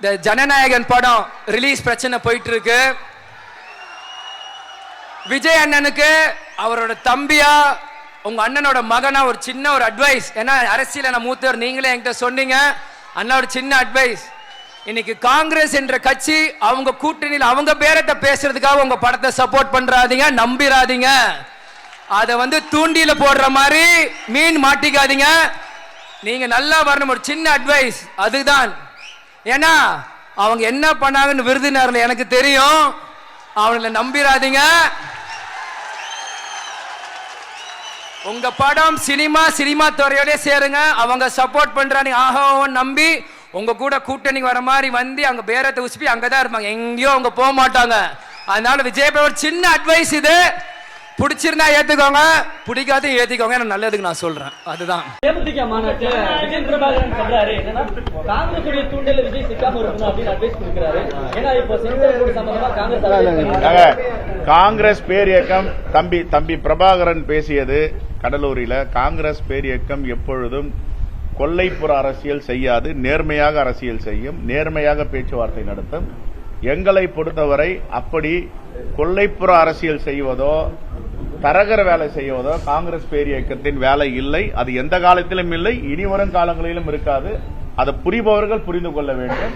இந்த ஜனநாயகன் படம் ரிலீஸ் பிரச்சனை போயிட்டு இருக்கு. விஜய் அண்ணனுக்கு அவரோட தம்பியா உங்க அண்ணனோட மகனா ஒரு சின்ன ஒரு அட்வைஸ். ஏன்னா அரசியல நான் மூத்தவர், நீங்களே என்கிட்ட சொன்னீங்க. அண்ணா ஒரு சின்ன அட்வைஸ். இன்னைக்கு காங்கிரஸ் என்ற கட்சி அவங்க கூட்டணியில் அவங்க பேரத்தை பேசுறதுக்காக உங்க படத்தை சப்போர்ட் பண்றாதீங்க, நம்பிராதீங்க. அதை தூண்டியில போடுற மாதிரி மீன் மாட்டிக்காதீங்க. நீங்க நல்லா வரணும். ஒரு சின்ன அட்வைஸ் அதுதான். ஏன்னா அவங்க என்ன பண்ணாங்கன்னு விருதுநகர்ல எனக்கு தெரியும். அவங்கள நம்பிராதீங்க. உங்க படம் சினிமா துறையோட சேருங்க. அவங்க சப்போர்ட் பண்றாங்க ஆஹோன்னு நம்பி உங்க கூட கூட்டணி வர மாதிரி வந்து அங்க பேரத்தை உசுப்பி அங்கதான் இருப்பாங்க, எங்கேயோ அவங்க போக மாட்டாங்க. அதனால விஜய் ஒரு சின்ன அட்வைஸ் இது. பிடிச்சிருந்தா ஏத்துக்கோங்க, பிடிக்காத ஏத்திக்கோங்க. எனக்கு நல்லதுக்கு நான் சொல்றேன். அதுதான் தேமுதிக மாநாட்டில் விஜய் பிரபாகரன் சொல்றாரு என்னன்னா காங்கிரஸ் தூண்டல விஜய் சிக்காம இருக்கணும் அப்படின்னு அட்வைஸ் கொடுக்கிறாரு. ஏன்னா இப்போ சென்ட்ரல் போர்டு சம்பந்தமா காங்கிரஸ் பேர் இயக்கம் தம்பி பிரபாகரன் பேசியது கடலூரில. காங்கிரஸ் பேர் இயக்கம் எப்பொழுதும் கொல்லைப்புற அரசியல் செய்யாது, நேர்மையாக அரசியல் செய்யும், நேர்மையாக பேச்சுவார்த்தை நடத்தும். எங்களை பொறுத்தவரை அப்படி கொல்லைப்புற அரசியல் செய்வதோ தரகர வேலை செய்வதோ காங்கிரஸ் பேர் இயக்கத்தின் வேலை இல்லை. அது எந்த காலத்திலும் இல்லை, இனி வரும் காலங்களிலும் இருக்காது. அதை புரிபவர்கள் புரிந்து கொள்ள வேண்டும்.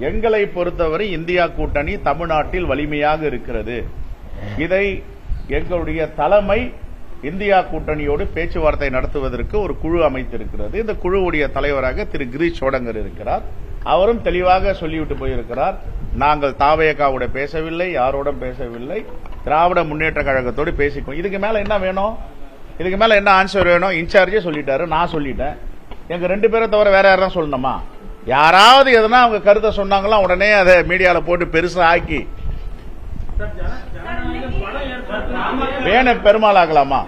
எங்களை பொறுத்தவரை இந்தியா கூட்டணி தமிழ்நாட்டில் வலிமையாக இருக்கிறது. இதை எங்களுடைய தலைமை இந்தியா கூட்டணியோடு பேச்சுவார்த்தை நடத்துவதற்கு ஒரு குழு அமைத்திருக்கிறது. இந்த குழுவுடைய தலைவராக திரு கிரீஷ் சோடங்கர் இருக்கிறார். அவரும் தெளிவாக சொல்லிவிட்டு போயிருக்கிறார், நாங்கள் தாவேகாவோட பேசவில்லை, யாரோடும் பேசவில்லை, திராவிட முன்னேற்ற கழகத்தோடு பேசிக்கோ. இதுக்கு மேல என்ன வேணும்? இதுக்கு மேல என்ன ஆன்சர் வேணும்? இன்சார்ஜே சொல்லிட்டாரு, நான் சொல்லிட்டேன். எங்க 2 பேரை தவிர வேற யாரும் சொல்லணுமா? யாராவது எதனா அவங்க கருத்தை சொன்னாங்களா உடனே அதை மீடியால போட்டு பெருசா ஆக்கி வேண பெருமாள் ஆகலாமா?